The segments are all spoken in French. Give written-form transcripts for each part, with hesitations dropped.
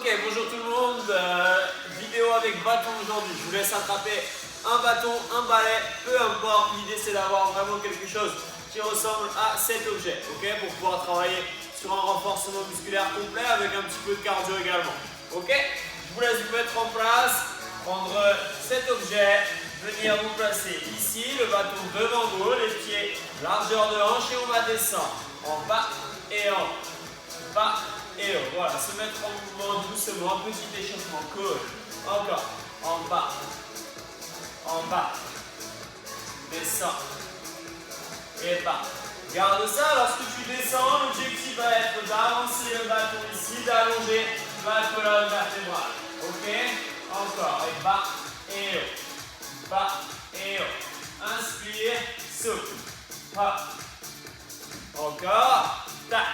Ok, bonjour tout le monde, vidéo avec bâton aujourd'hui. Je vous laisse attraper un bâton, un balai, peu importe. L'idée c'est d'avoir vraiment quelque chose qui ressemble à cet objet, ok, pour pouvoir travailler sur un renforcement musculaire complet avec un petit peu de cardio également. Ok, je vous laisse vous mettre en place, prendre cet objet, venir vous placer ici, le bâton devant vous, les pieds largeur de hanche et on va descendre en bas et en haut. Bas et haut, voilà, se mettre en mouvement doucement, petit échauffement, cool, encore, en bas, descends, et bas. Garde ça, lorsque tu descends, l'objectif va être d'avancer le bâton ici, d'allonger la colonne vertébrale, ok, encore, et bas et haut, inspire, souffle, hop, encore, tac.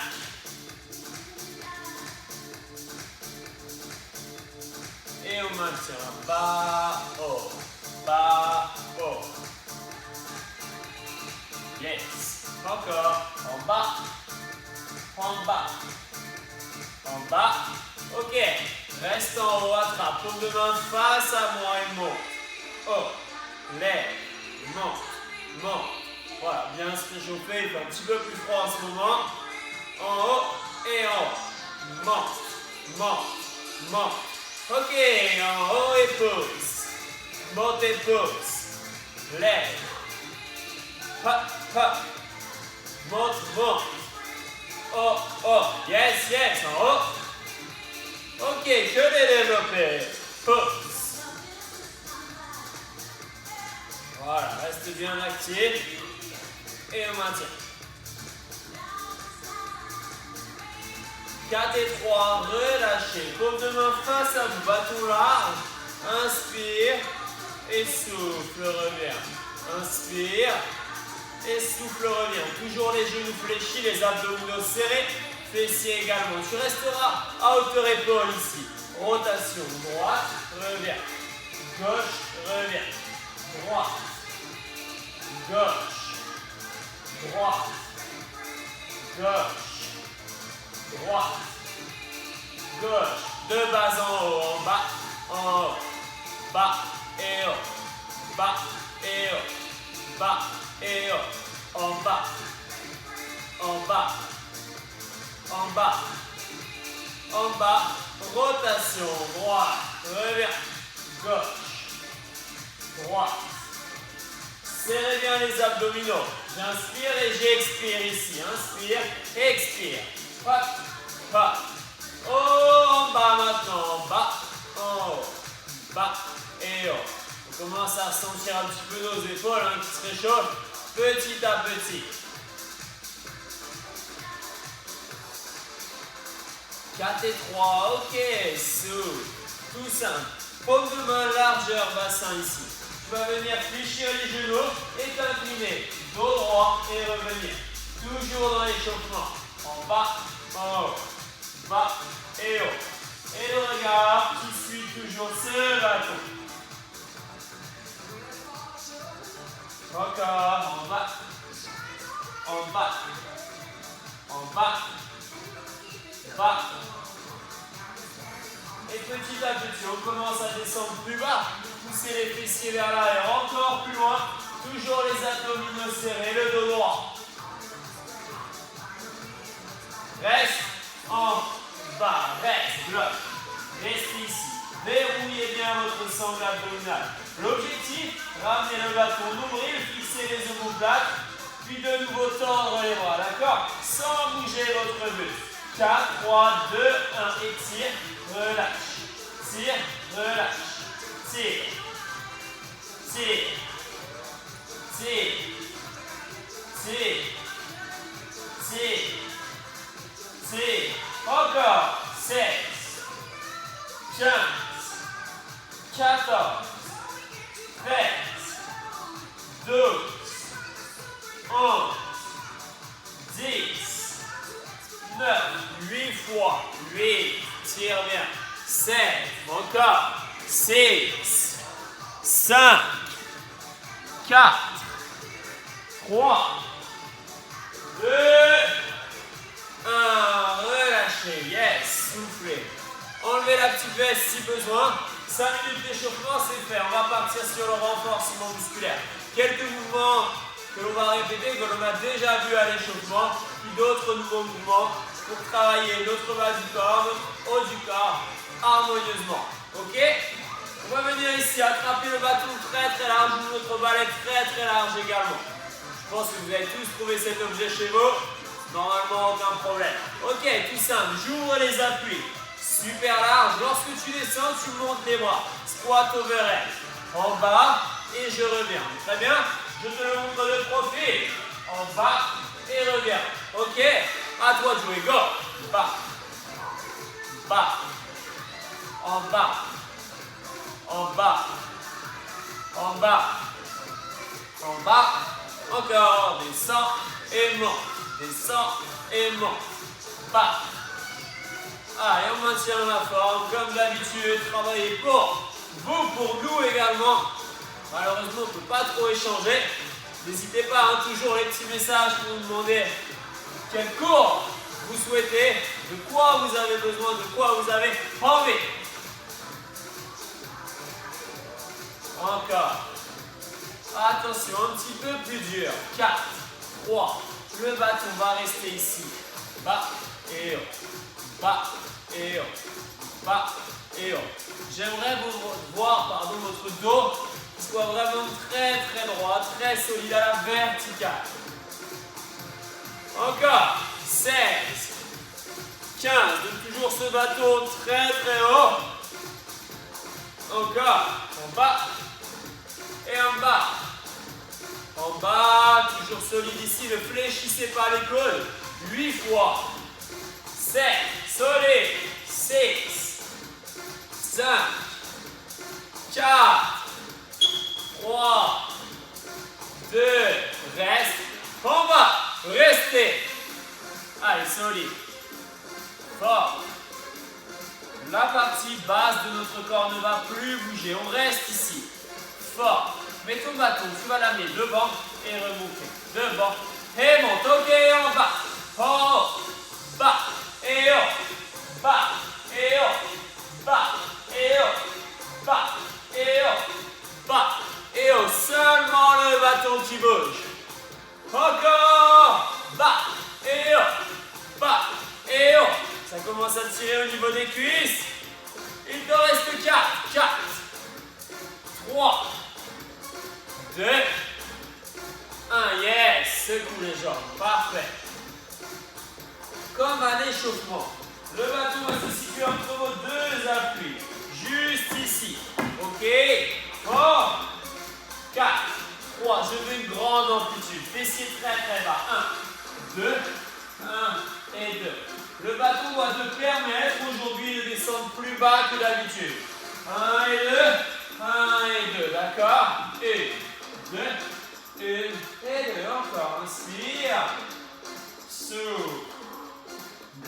Et on maintient bas, haut, bas, haut. Yes. Encore. En bas, en bas, en bas. Ok. Reste en haut, attrape. Paume de main face à moi et monte. Haut, lève, monte, monte. Voilà, bien se réchauffer. Il fait un petit peu plus froid en ce moment. En haut et en haut. Monte, monte, monte. Ok, en haut et pousse. Monte et pousse. Lève. Hop, hop. Monte, monte. Oh, oh. Yes, yes, en haut. Ok, que les développer. Pousse. Voilà, reste bien actif. Et on maintient. 4 et 3, relâchez. Paume de main face à vous, bâton large. Inspire et souffle, reviens. Inspire et souffle, reviens. Toujours les genoux fléchis, les abdominaux serrés, fessiers également. Tu resteras à hauteur épaule ici. Rotation, droite, reviens. Gauche, reviens. Droite, gauche, droite, gauche. Droite, gauche, de bas en haut, en bas, en haut, bas et haut, bas et haut, bas et haut, en bas, en bas, en bas, en bas, rotation, droite, reviens, gauche, droite, serrez bien les abdominaux, j'inspire et j'expire ici, inspire, expire. Hop, hop. Oh, en bas maintenant, en bas, en haut, bas et haut. On commence à sentir un petit peu nos épaules qui se réchauffent petit à petit. 4 et 3, ok, souffle, tout simple. Paume de main, largeur, bassin ici. Tu vas venir fléchir les genoux et t'incliner, dos droit et revenir. Toujours dans l'échauffement. En bas, en haut, bas et haut. Et le regard qui suit toujours ce bâton. Encore, en bas, en bas, en bas, bas. Et petit à petit, on commence à descendre plus bas. Pousser les fessiers vers l'arrière, encore plus loin. Toujours les abdominaux serrés, le dos droit. Reste en bas, reste, bloc. Restez ici. Verrouillez bien votre sangle abdominale. L'objectif, ramener le bâton nombril, fixer les omoplates, puis de nouveau tendre les bras, d'accord? Sans bouger votre buste. 4, 3, 2, 1, étire, relâche. Tire, relâche. Tire. Tire. Tire. Tire. Tire. Tire. Encore. 16, 15, 14, 13, 12, 11, 10, 9, 8 fois. 8. Tire bien. 7. Encore. 6, 5, 4, 3, 2, 1. Relâchez. Yes. Soufflez. Enlevez la petite veste si besoin. 5 minutes d'échauffement, c'est fait. On va partir sur le renforcement musculaire. Quelques mouvements que l'on va répéter, que l'on a déjà vu à l'échauffement, puis d'autres nouveaux mouvements pour travailler notre bas du corps, notre haut du corps, harmonieusement. Ok? On va venir ici, attraper le bâton très très large, notre balai très large également. Je pense que vous avez tous trouvé cet objet chez vous. Normalement, aucun problème. Ok, tout simple. J'ouvre les appuis. Super large. Lorsque tu descends, tu montes les bras. Squat overhead. En bas et je reviens. Très bien. Je te le montre de profil. En bas et reviens. Ok. À toi de jouer. Go. Bas. Bas. En bas. En bas. En bas. En bas. Encore. Descends et monte. Descends et monte. Bas. Allez, on maintient la forme. Comme d'habitude, travaillez pour vous, pour nous également. Malheureusement, on ne peut pas trop échanger. N'hésitez pas, hein, toujours les petits messages pour nous demander quel cours vous souhaitez, de quoi vous avez besoin, de quoi vous avez envie. Encore. Attention, un petit peu plus dur. 4, 3. Le bâton va rester ici. Bas et haut. Bas et haut. Bas et haut. J'aimerais voir votre dos qui soit vraiment très droit, très solide à la verticale. Encore. 16. 15. Donc toujours ce bâton très haut. Encore. En bas. Et en bas. En bas, toujours solide ici, ne fléchissez pas les côtes. 8 fois. 7, solide. 6, 5, 4, 3, 2, reste. En bas, restez. Allez, solide. Fort. La partie basse de notre corps ne va plus bouger. On reste ici. Fort. Mets ton bâton, tu vas l'amener devant et remonter. Devant et monte. Ok, en bas. En haut. Bas et haut. Bas et haut. Bas et haut. Bas et haut. Bas et haut. Seulement le bâton qui bouge. Encore. Bas et haut. Bas et haut. Ça commence à tirer au niveau des cuisses. Il te reste 4. 4. 3. 2, 1, yes, secoue les jambes, parfait. Comme un échauffement, le bâton va se situer entre vos deux appuis, juste ici, ok, fort, 4, 3, je veux une grande amplitude, fessiers très bas, 1, 2, 1 et 2. Le bâton doit te permettre aujourd'hui de descendre plus bas que d'habitude, 1 et 2, 1 et 2, d'accord, 1, 2 et 2, encore, inspire, souffle,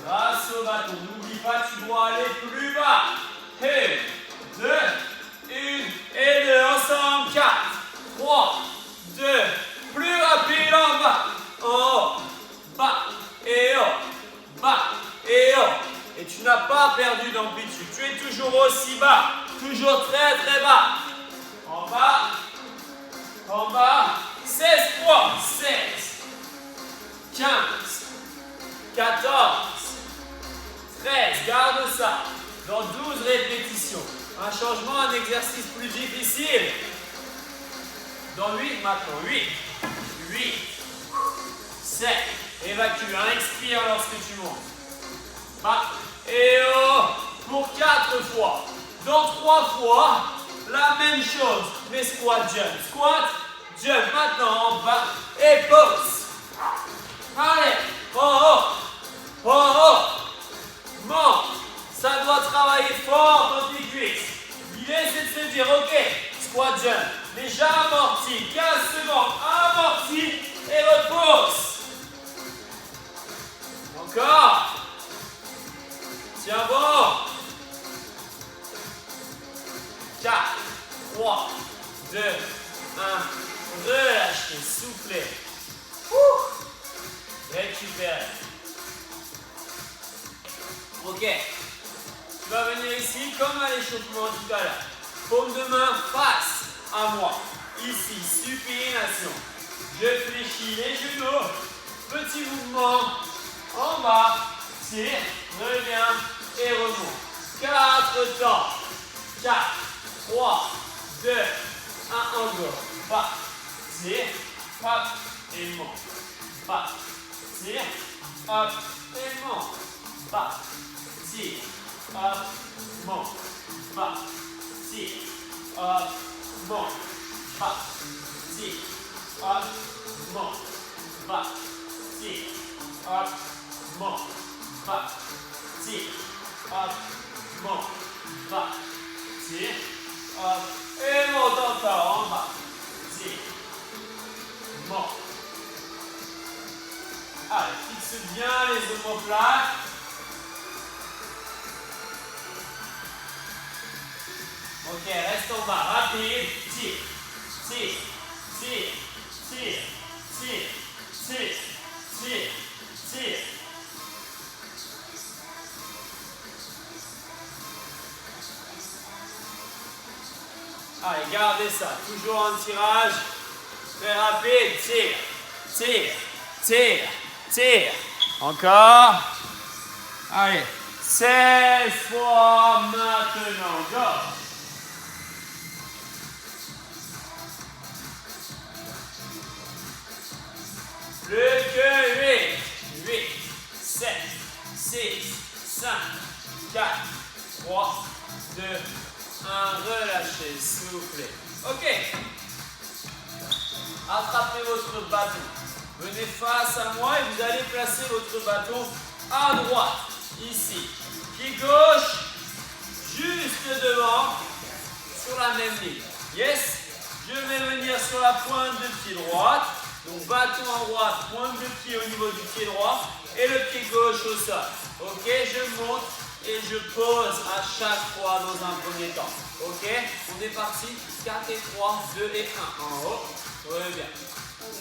grâce au bâton, n'oublie pas, tu dois aller plus bas, 1, 2, 1 et 2, ensemble, 4, 3, 2, plus rapide en bas, en haut, bas et haut, bas et haut, et tu n'as pas perdu d'amplitude, tu es toujours aussi bas, toujours très bas, en bas, 16 fois, 16, 15, 14, 13, garde ça, dans 12 répétitions. Un changement, un exercice plus difficile. Dans 8 maintenant, 8, 7, évacue, expire lorsque tu montes. Bas et haut, pour 4 fois. Dans 3 fois, la même chose, mais squat, jump. Squat, jump. Maintenant en bas et pause. Allez, en haut, monte. Ça doit travailler fort dans tes cuisses. L'idée c'est de se dire, ok, squat, jump. Déjà amorti, 15 secondes, amorti et repose. Encore. Tiens bon. 4, 3, 2, 1, relâchez, soufflez. Récupérez. Ok. Tu vas venir ici, comme à l'échauffement tout à l'heure. Paume de main face à moi. Ici, supination. Je fléchis les genoux. Petit mouvement. En bas. Tire. Reviens. Et remonte. 4 temps. 4, 3, 2, 1, encore. Bas. Tire. Hop. Et monte. Bas. Tire. Hop. Et monte. Bas. Tire. Hop. Monte. Bas. Tire. Hop. Monte. Bas. Tire. Hop. Monte. Bas. Tire. Hop. Monte. Bas. Tire. Hop. Monte. Bas. Tire. Hop. Et monte encore en bas. Tire. Monte. Allez, fixe bien les omoplates. Ok, reste en bas. Rapide. Tire. Tire. Tire. Tire. Tire. Tire. Tire. Tire. Allez, gardez ça. Toujours en tirage. Très rapide. Tire. Tire. Tire. Tire. Encore. Allez. 16 fois maintenant. Go. Plus que 8. 8. 7. 6. 5. 4. 3. 2. 1, relâchez, soufflez. Ok. Attrapez votre bâton. Venez face à moi et vous allez placer votre bâton à droite. Ici. Pied gauche, juste devant, sur la même ligne. Yes. Je vais venir sur la pointe de pied droite. Donc bâton à droite, pointe de pied au niveau du pied droit et le pied gauche au sol. Ok, je monte. Et je pose à chaque fois dans un premier temps. Ok, on est parti. 4 et 3, 2 et 1. En haut, reviens.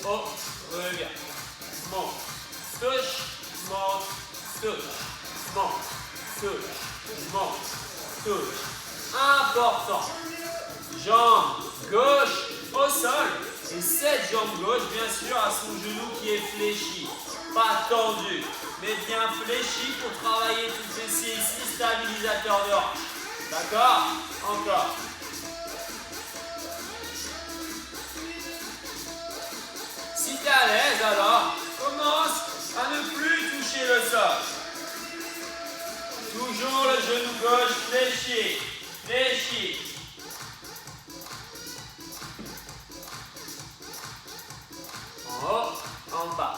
Haut, reviens. Monte, touche, monte, touche. Monte, touche, monte, touche. Important. Jambe gauche au sol. Et cette jambe gauche, bien sûr, a son genou qui est fléchi. Pas tendu, mais bien fléchi pour travailler tout ceci ici, stabilisateur de hanche. D'accord? Encore. Si tu es à l'aise, alors, commence à ne plus toucher le sol. Toujours le genou gauche fléchi. Fléchi. En haut, en bas.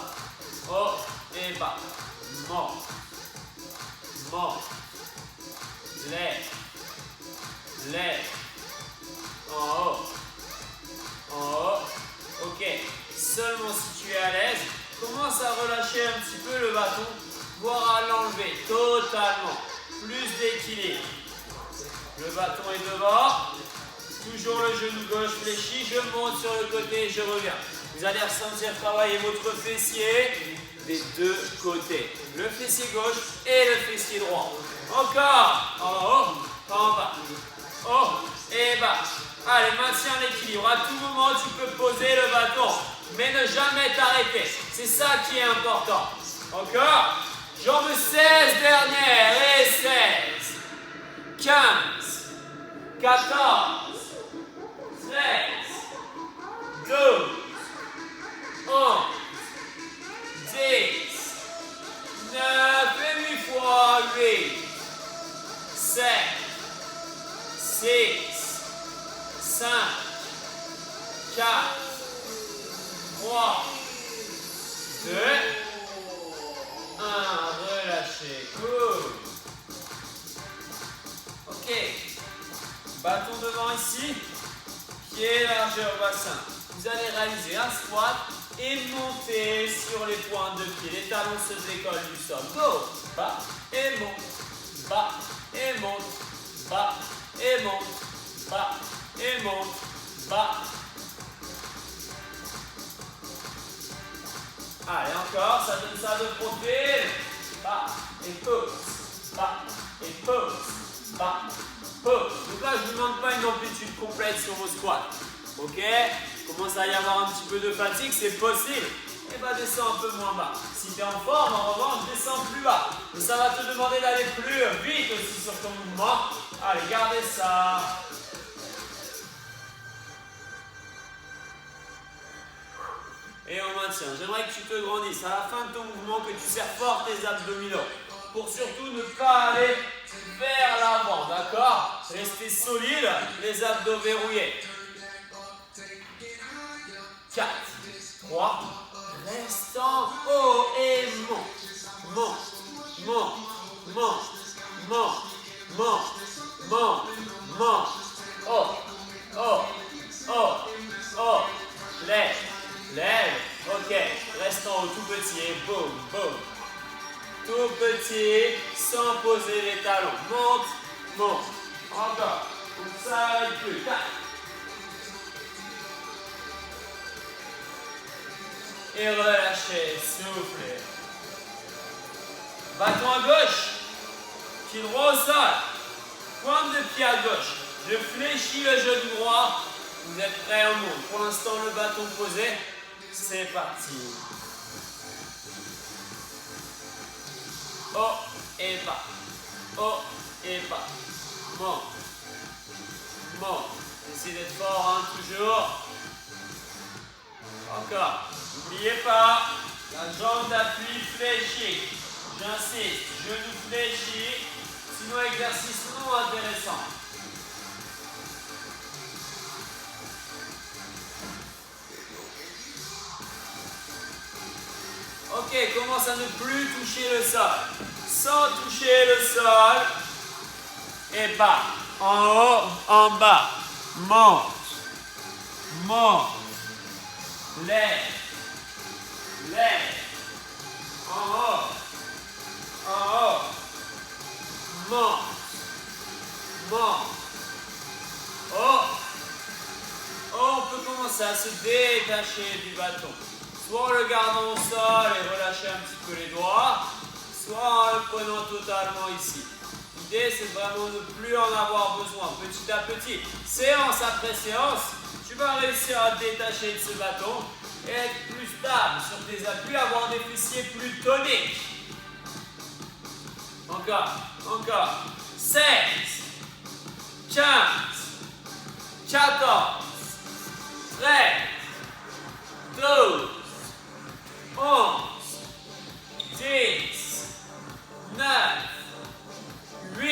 Haut et bas. Monte. Monte. Lève. Lève. En haut. En haut. Ok. Seulement si tu es à l'aise, commence à relâcher un petit peu le bâton, voire à l'enlever totalement. Plus d'équilibre. Le bâton est devant. Toujours le genou gauche fléchi. Je monte sur le côté et je reviens. Vous allez ressentir travailler votre fessier des deux côtés. Le fessier gauche et le fessier droit. Encore. En haut, en bas. Haut et bas. Allez, maintiens l'équilibre. À tout moment, tu peux poser le bâton. Mais ne jamais t'arrêter. C'est ça qui est important. Encore. Jambe 16 dernière. Et 16. 15. 14. 13. 12. 11, 10, 9 et 8 fois 8, 7, 6, 5, 4, 3, 2, 1, relâchez, cool. Ok, bâton devant ici, pied largeur bassin. Vous allez réaliser un squat et monter sur les pointes de pied. Les talons se décollent du sol. Go! Bas et monte. Bas et monte. Bas et monte. Bas et monte. Bas. Allez, encore. Ça donne ça de profil. Bas et pause. Bas et pause. pas, pose. Donc là, je ne vous demande pas une amplitude complète sur vos squats. Ok? Commence à y avoir un petit peu de fatigue, c'est possible. Et bah descends un peu moins bas. Si tu es en forme, en revanche, descends plus bas. Mais ça va te demander d'aller plus vite aussi sur ton mouvement. Allez, gardez ça. Et on maintient. J'aimerais que tu te grandisses à la fin de ton mouvement, que tu serres fort tes abdominaux. Pour surtout ne pas aller vers l'avant, d'accord? Restez solide, les abdos verrouillés. 4, 3, reste en haut et monte, monte, monte, monte, monte, monte, monte, monte, oh, oh, oh, oh, lève, lève, ok, reste en haut tout petit et boum, boum, tout petit, sans poser les talons, monte, monte, encore, on ne s'arrête plus, 4, et relâchez, soufflez. Bâton à gauche, pied droit au sol, pointe de pied à gauche. Je fléchis le genou droit. Vous êtes prêts, on monte. Pour l'instant, le bâton posé. C'est parti. Haut et bas. Haut et bas. Monte. Monte. Essayez d'être fort, hein, toujours. Encore. N'oubliez pas, la jambe d'appui fléchie. J'insiste, genou fléchi. Sinon, exercice non intéressant. Ok, commence à ne plus toucher le sol. Sans toucher le sol. Et bas. En haut, en bas. Monte. Monte. Lève. Lève. En haut. En haut. Monte. Monte. Oh. Oh, on peut commencer à se détacher du bâton. Soit en le gardant au sol et relâcher un petit peu les doigts, soit en le prenant totalement ici. L'idée, c'est vraiment de ne plus en avoir besoin. Petit à petit, séance après séance, tu vas réussir à te détacher de ce bâton et être plus stable sur tes appuis, avoir des fessiers plus toniques. Encore, encore. 16, 15, 14, 13, 12, 11, 10, 9, 8.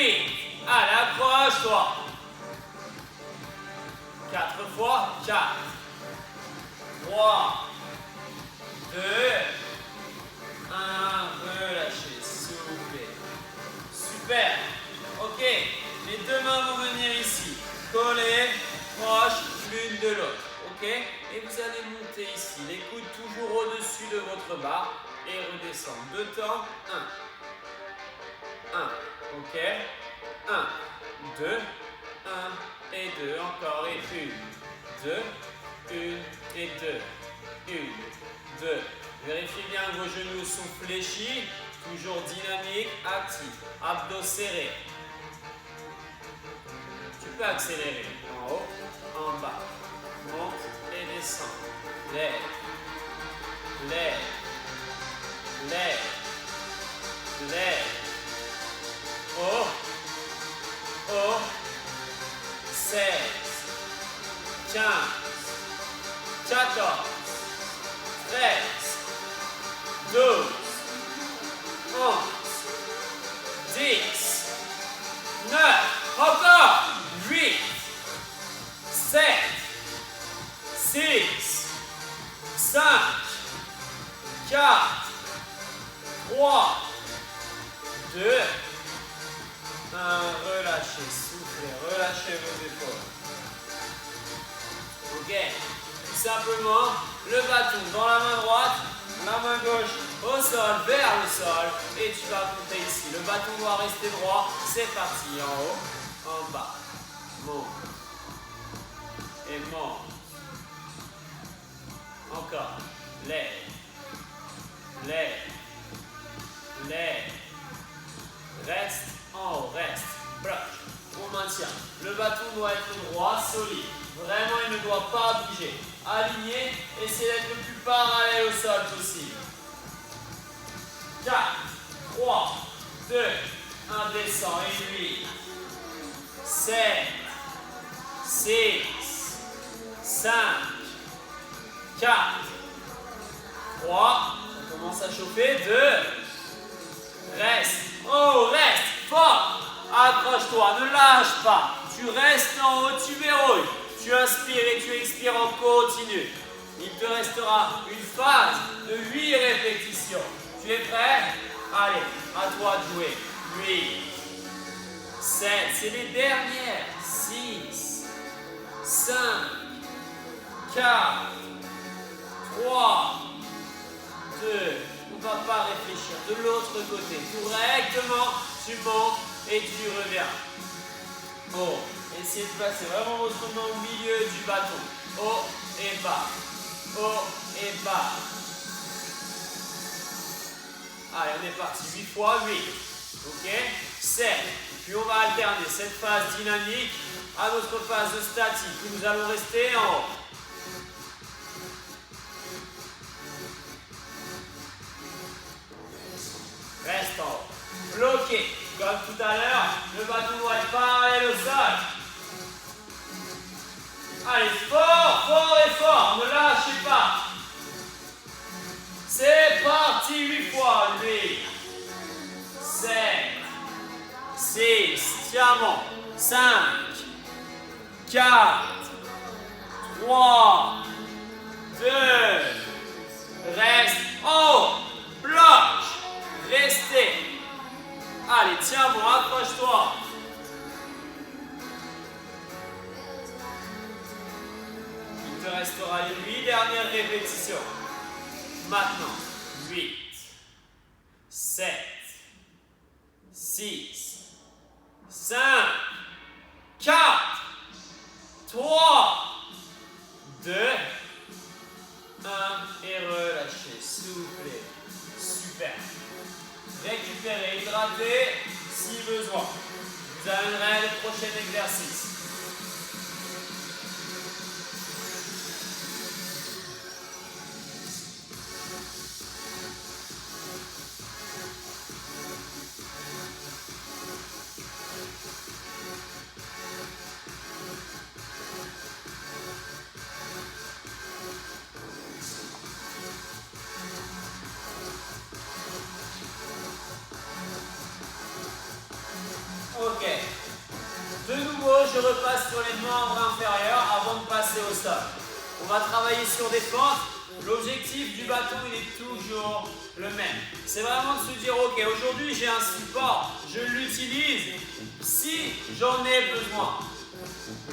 Allez, accroche-toi. 4 fois. 4, 3, 2, 1. Relâchez, soufflez. Super. Ok. Les deux mains vont venir ici. Collées, proches l'une de l'autre. Ok. Et vous allez monter ici. Les coudes toujours au-dessus de votre barre. Et redescendre. 2 temps. 1. 1. Ok. 1, 2, 1 et 2. Encore. Et 1, 2, 1 et 2. 1, 2. Vérifiez bien que vos genoux sont fléchis. Toujours dynamique, actif. Abdos serrés. Tu peux accélérer. En haut, en bas. Monte et descend. Lève. Lève. Lève. Lève. Haut. Haut. 16. 15. 14. 13. 12. 11. 10. 9. Encore. 8. 7. 6. 5. 4. 3. 2. 1. Relâchez. Soufflez. Relâchez vos épaules. Ok. Tout simplement, le bâton dans la main droite, la main gauche au sol, vers le sol. Et tu vas monter ici. Le bâton doit rester droit. C'est parti. En haut, en bas. Monte. Et monte. Encore. Lève. Lève. Lève. Reste en haut. Reste. Bloque. sol possible. 4, 3, 2, 1, descend et 8, 7, 6, 5, 4, 3, on commence à chauffer, 2, reste, oh, reste, fort, accroche-toi, ne lâche pas, tu restes en haut, tu verrouilles, tu inspires et tu expires en continu. Il te restera une phase de 8 répétitions. Tu es prêt? Allez, à toi de jouer. 8, 7, c'est les dernières. 6, 5, 4, 3, 2. On ne va pas réfléchir. De l'autre côté, correctement, tu montes et tu reviens. Bon, essayez de placer vraiment votre main au milieu du bâton. Haut et bas. Haut et bas. Allez, on est parti. 8 fois 8. Ok? 7. Puis on va alterner cette phase dynamique à notre phase statique où nous allons rester en haut. Reste en haut. Bloqué. Comme tout à l'heure, le bâton doit être parallèle au sol. Allez, fort, fort et fort. Ne lâchez pas. C'est parti, 8 fois. 8, 7, 6, tiens bon. 5, 4, 3, 2, reste en haut. Bloc. Restez. Allez, tiens bon, accroche-toi. Il te restera les 8 dernières répétitions. Maintenant, 8, 7, 6, 5, 4, 3, 2, 1 et relâchez, soufflez. Super. Récupérez, hydratez si besoin. Je vous amènerai le prochain exercice. Ok. De nouveau, je repasse sur les membres inférieurs avant de passer au sol. On va travailler sur des fentes. L'objectif du bâton, il est toujours le même. C'est vraiment de se dire, ok, aujourd'hui j'ai un support, je l'utilise si j'en ai besoin.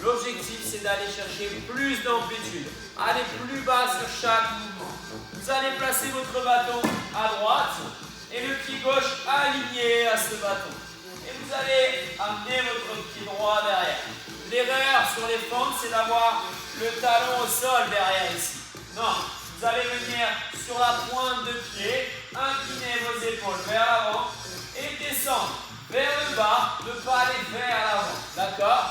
L'objectif, c'est d'aller chercher plus d'amplitude, aller plus bas sur chaque mouvement. Vous allez placer votre bâton à droite et le pied gauche aligné à ce bâton. Et vous allez amener votre pied droit derrière. L'erreur sur les fentes, c'est d'avoir le talon au sol derrière ici. Non, vous allez venir sur la pointe de pied, incliner vos épaules vers l'avant et descendre vers le bas, ne pas aller vers l'avant. D'accord?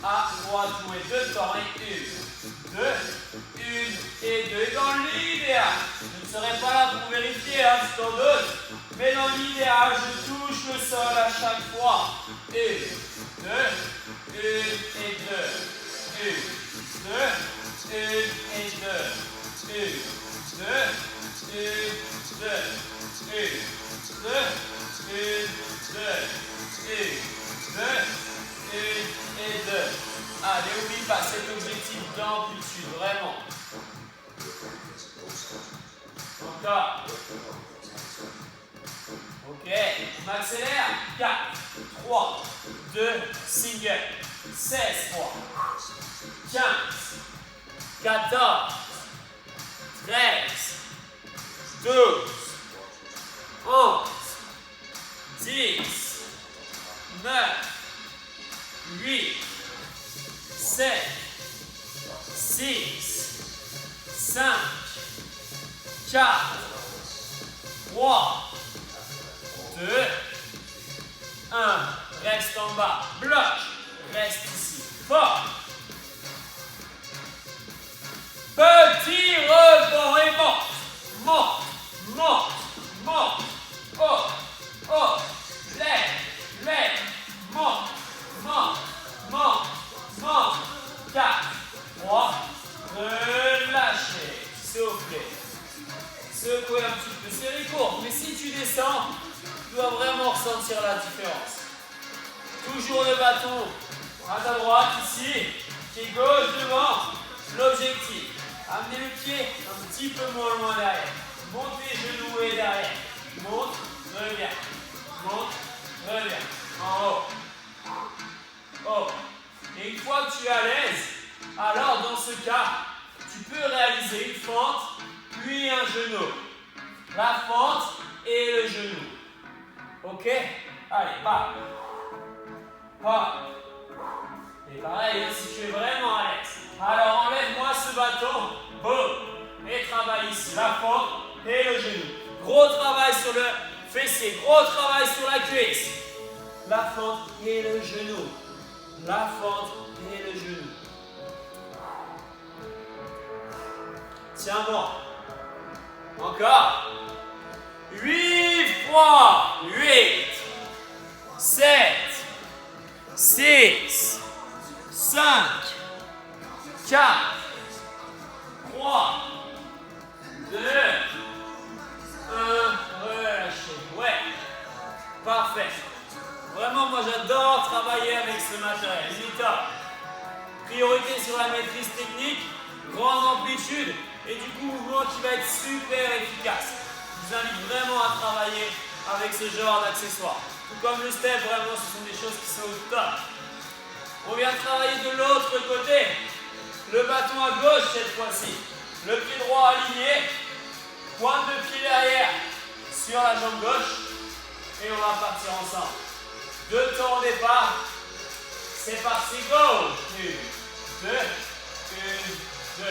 À droite, jouer 2 temps et 1, 2, 1 et 2. Et dans l'idéal, je ne serai pas là pour vérifier, c'est en doute, mais dans l'idéal, je touche le sol à chaque fois. 1, 2, 1 et 2, 1, 2, 1 et 2, 1, 2, 1, 2, 1, 2, 1, 2, 1 et 2. Allez, n'oublie pas cet objectif d'amplitude, vraiment. Encore. Ok, on accélère. 4, 3, 2, single. 16 fois. 15, 14, 13, 12, 11, 10, 9, 8, 7, 6, 5, 4, 3, 2, 1. Reste en bas. Bloc. Reste ici. Fort. Petit rebond et monte. secouer un petit peu. Série courte, mais si tu descends, tu dois vraiment ressentir la différence. Toujours le bâton à ta droite ici, pied gauche devant, l'objectif. Amenez le pied un petit peu moins loin derrière. Montez genoux et derrière. Monte, reviens. Monte, reviens. En haut. Oh. Et une fois que tu es à l'aise, alors dans ce cas, tu peux réaliser une fente, puis un genou. La fente et le genou. Ok? Allez, bas. Bas. Et pareil, hein, si tu es vraiment à l'aise. Alors enlève-moi ce bâton. Boum. Et travaille ici. La fente et le genou. Gros travail sur le fessier. Gros travail sur la cuisse. La fente et le genou. La fente et le genou. Tiens bon. Encore. 8 fois. 8. 7. 6. 5. 4. 3. 2. 1. Relâchez. Ouais. Parfait. Vraiment, moi j'adore travailler avec ce matériel. Il est top. Priorité sur la maîtrise technique, grande amplitude et du coup mouvement qui va être super efficace. Je vous invite vraiment à travailler avec ce genre d'accessoires. Tout comme le step, vraiment ce sont des choses qui sont au top. On vient travailler de l'autre côté. Le bâton à gauche cette fois-ci. Le pied droit aligné. Pointe de pied derrière sur la jambe gauche. Et on va partir ensemble. 2 temps au départ. C'est parti, go! 1, 2, 1, 2,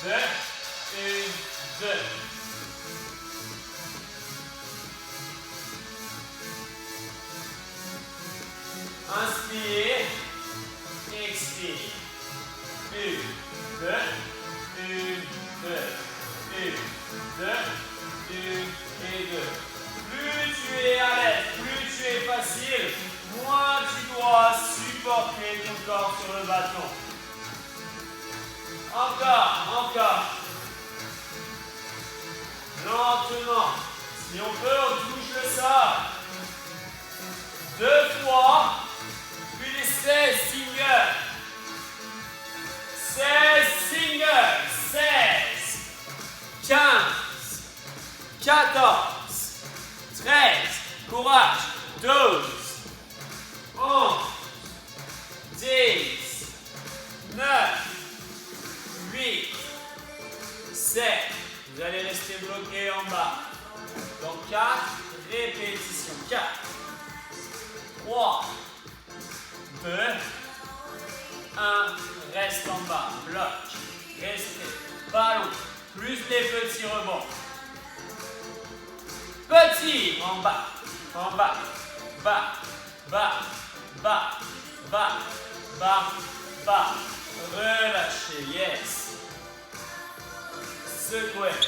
1, 2, 1, 2. Inspire, expire. 1, 2, 1, 2, 1, 2, 1 et 2. Plus tu es à l'aise, plus tu es facile, moins tu dois supporter ton corps sur le bâton. Encore, encore. Lentement. Si on peut, on touche le sol. 2 fois, puis les 16 singles. 16 singles. 16, 15, 14, 13, courage, 12, 11, 10, 9, 8, 7. Vous allez rester bloqué en bas. Donc 4 répétitions. 4, 3, 2, 1. Reste en bas. Bloc. Restez. Ballon. Plus des petits rebonds. Petit, en bas, bas, bas, bas, bas, bas, bas. Relâchez, yes. Secouez.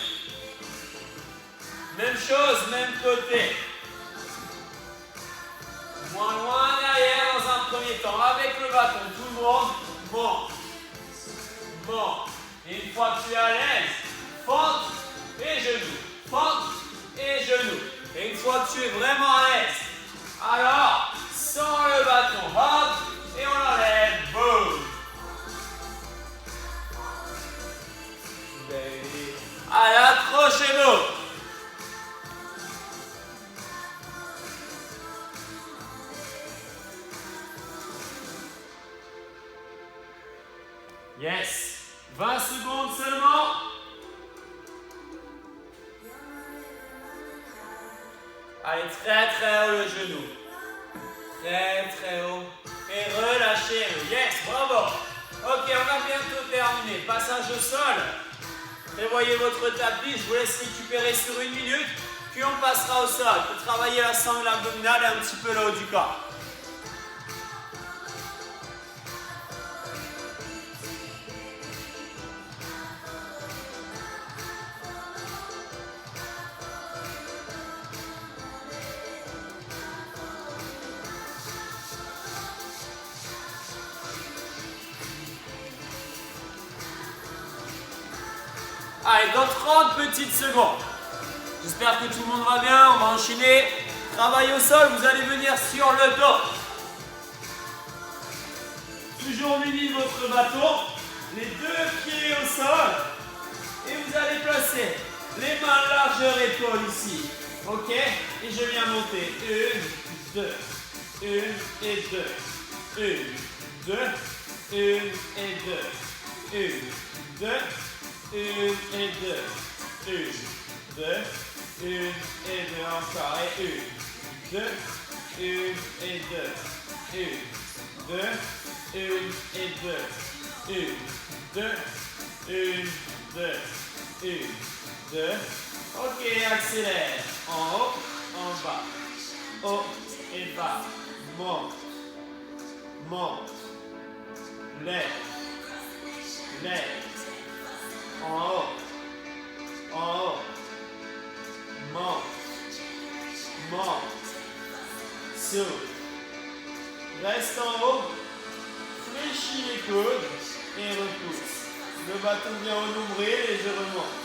Même chose, même côté. Moins loin derrière dans un premier temps. Avec le bâton, tout le monde monte. Monte. Et une fois que tu es à l'aise, fente et genou. Fente et genoux. Et une fois que tu es vraiment à l'aise, alors, sans le bâton, hop, et on l'enlève, boum. Allez, accrochez-vous. Yes. 20 secondes seulement. Allez, très très haut le genou. Très très haut. Et relâchez-le. Yes, bravo. Ok, on va bientôt terminer. Passage au sol. Prévoyez votre tapis. Je vous laisse récupérer sur 1 minute. Puis on passera au sol pour travailler la sangle abdominale et un petit peu le haut du corps. Allez, dans 30 petites secondes. J'espère que tout le monde va bien. On va enchaîner. Travail au sol, vous allez venir sur le dos. Toujours muni de votre bâton. Les deux pieds au sol. Et vous allez placer les mains largeur épaule ici. Ok? Et je viens monter. 1, 2. 1 et 2. 1, 2. 1 et 2. 1, 2. 1 et 2. 1, 2. 1 et 2. Encore. Et 1, 2. 1 et 2. 1, 2. 1 et 2. 1, 2. 1, 2. 1, 2. Ok, accélère. En haut, en bas. Haut et bas. Monte. Monte. Lève. Lève. En haut. En haut. Monte. Monte. Souffle. Reste en haut. Fléchis les coudes et repousse. Le bâton vient au nombril et je remonte.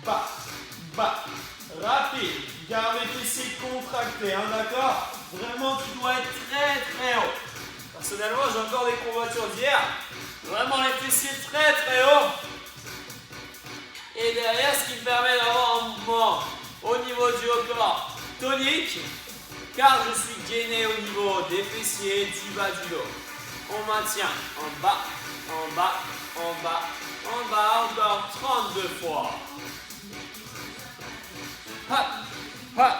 Bas. Bas. Rapide. Garde les fessiers contractés, hein, d'accord? Vraiment, tu dois être très très haut. Personnellement, j'ai encore des courbatures d'hier. Vraiment les fessiers très très haut. Et derrière, ce qui me permet d'avoir un mouvement au niveau du haut corps tonique, car je suis gainé au niveau des fessiers, du bas du dos. On maintient en bas, en bas, en bas, en bas, encore 32 fois. Hop, hop.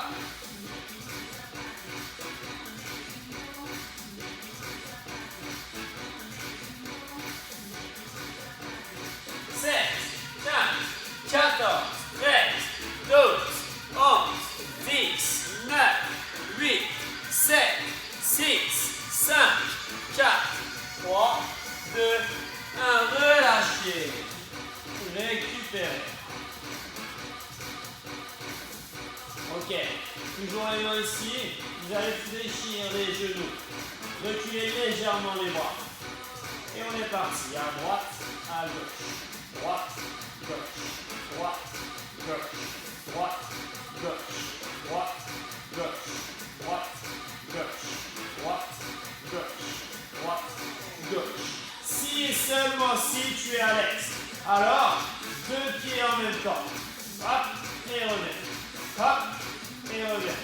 16, 15, 14, 13, 12, 11, 10, 9, 8, 7, 6, 5, 4, 3, 2, 1. Relâchez. Récupérez. Ok. Toujours les mains ici. Vous allez fléchir les genoux. Reculez légèrement les bras. Et on est parti. À droite, à gauche. Droite, gauche. Droite, gauche. Droite, gauche. Droite, gauche. Droite, gauche. Droite, gauche. Droite, gauche. Si et seulement si tu es à l'aise. Alors, deux pieds en même temps. Hop, et reviens. Hop, et reviens.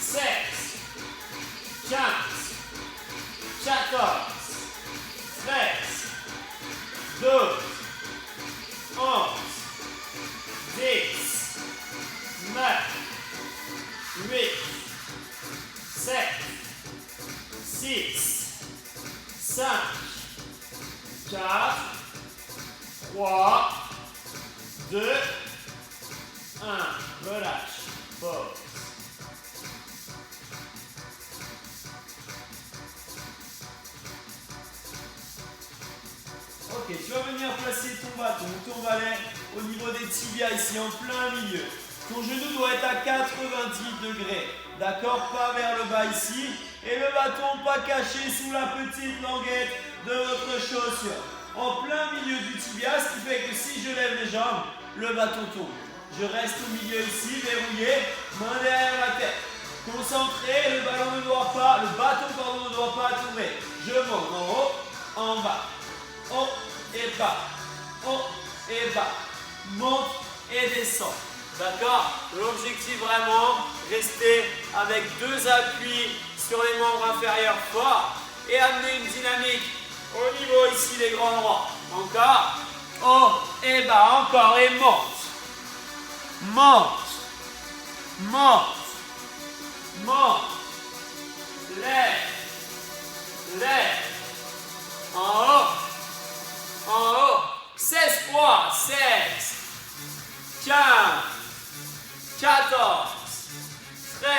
16, 15, 14, 13, 12, 11, 10, 9, 8, 7, 6, 5, 4, 3, 2, 1. Relâche. Pause. Ok, tu vas venir placer ton bâton, ton balai au niveau des tibias ici, en plein milieu. Ton genou doit être à 90 degrés. D'accord? Pas vers le bas ici. Et le bâton pas caché sous la petite languette de votre chaussure. En plein milieu du tibia, ce qui fait que si je lève les jambes, le bâton tombe. Je reste au milieu ici, verrouillé, main derrière la tête. Concentré, le bâton ne doit pas tomber. Je monte en haut, en bas. Haut et bas. Haut et bas. Monte et descend. D'accord? L'objectif vraiment, rester avec deux appuis sur les membres inférieurs forts et amener une dynamique au niveau ici des grands droits. Encore. Haut et bas. Encore. Et monte. Monte. Monte. Monte. Lève. Lève. En haut. En haut. 16 fois. 16. 15. 14. 13.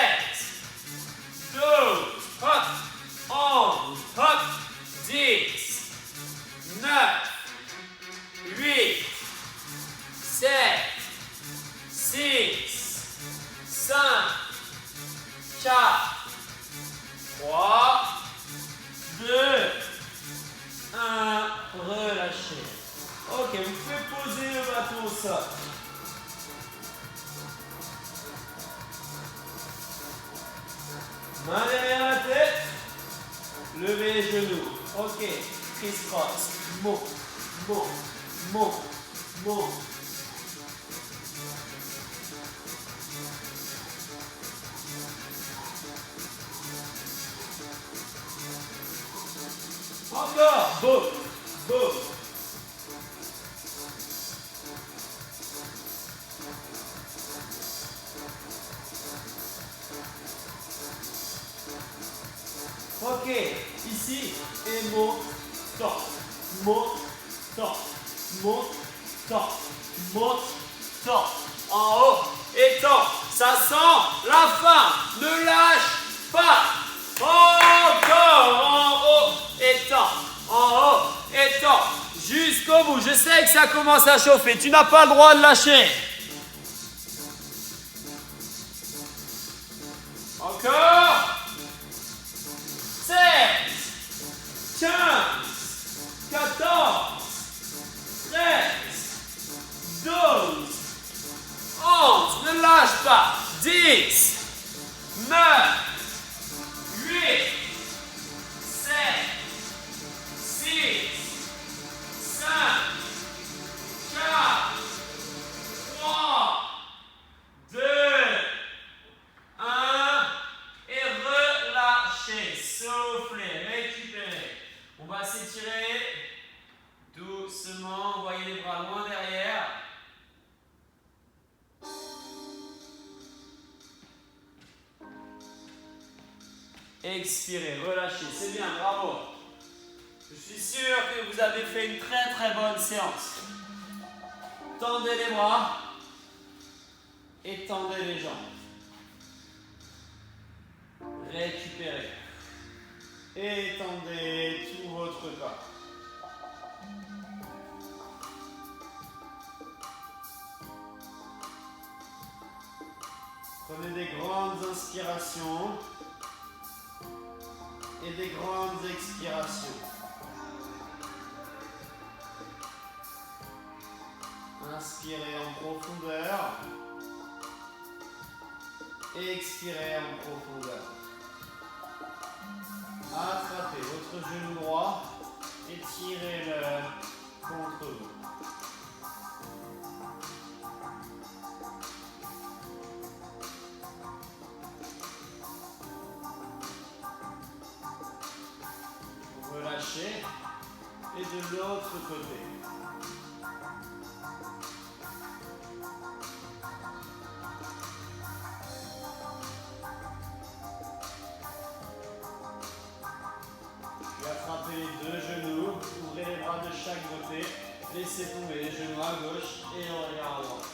12. Hop. 11. Hop. 10. 9. 8. 7. 6. 5. 4. 3. 2. 1, relâchez. Ok, vous pouvez poser le bâton au sol. Main derrière la tête. Levez les genoux. Ok, criss-cross. Monte, monte, monte, monte. Encore, boum, boum. Ok, ici, et monte, top, monte, top, monte, top, monte, top. En haut, et top. Ça sent la fin. Ne lâche pas. Encore, en haut, et top. En haut, et top. Jusqu'au bout. Je sais que ça commence à chauffer. Tu n'as pas le droit de lâcher. Encore. 16, 15, 14, 13, 12, 11, ne lâche pas, 10, 9, 8, 7, 6, 5, 4, 3, 2, 1, et relâchez, soufflez, récupérez. On va s'étirer doucement, envoyez les bras loin derrière. Expirez, relâchez, c'est bien, bravo. Je suis sûr que vous avez fait une très très bonne séance. Tendez les bras et tendez les jambes. Récupérez. Étendez tout votre corps. Prenez des grandes inspirations et des grandes expirations. Inspirez en profondeur. Expirez en profondeur. Attrapez votre genou droit et tirez-le contre vous. Relâchez et de l'autre côté. Attrapez les deux genoux, ouvrez les bras de chaque côté, laissez tomber les genoux à gauche et le regard à droite.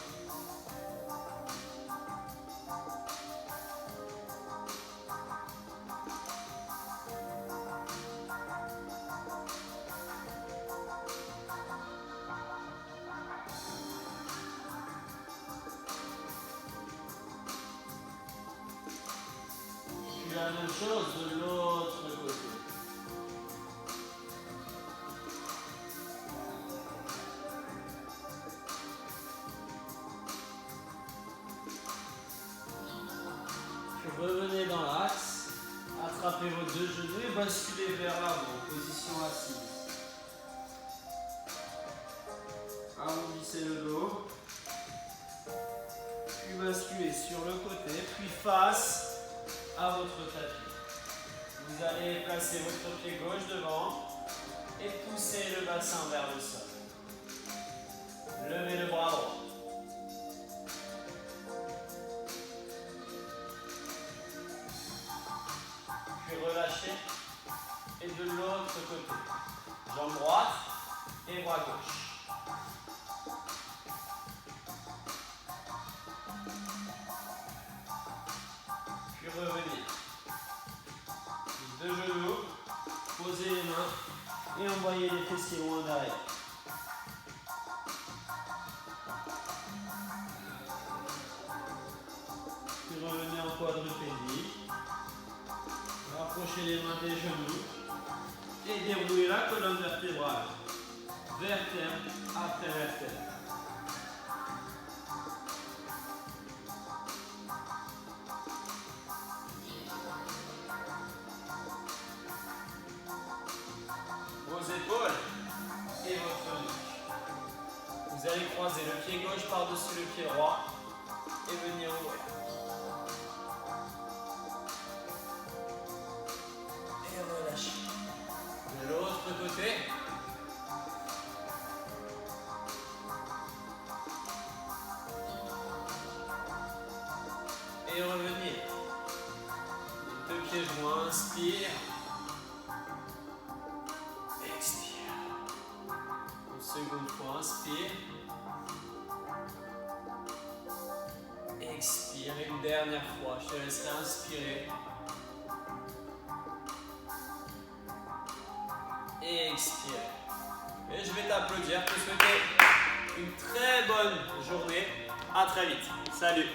Puis la même chose de l'autre côté. Revenez dans l'axe, attrapez vos deux genoux et basculez vers l'avant, position assise. Arrondissez le dos, puis basculez sur le côté, puis face à votre tapis. Vous allez placer votre pied gauche devant et pousser le bassin vers le sol. Levez le bras droit. Relâchez et de l'autre côté. Jambe droite et bras gauche. Puis revenez. Deux genoux, posez les mains et envoyez les fessiers loin derrière. Puis revenez en quadrupédie. Rapprochez les mains des genoux. Et dérouler la colonne vertébrale. Vertèbre après vertèbre. Vos épaules et votre nuque. Vous allez croiser le pied gauche par-dessus le pied droit et venir ouvrir. Et relâchez. De l'autre côté. Et revenir. Les deux pieds joints, inspire. Expire. Une seconde fois, inspire. Expire. Une dernière fois, je te laisserai inspirer. Et expire. Et je vais t'applaudir, te souhaiter une très bonne journée. À très vite. Salut.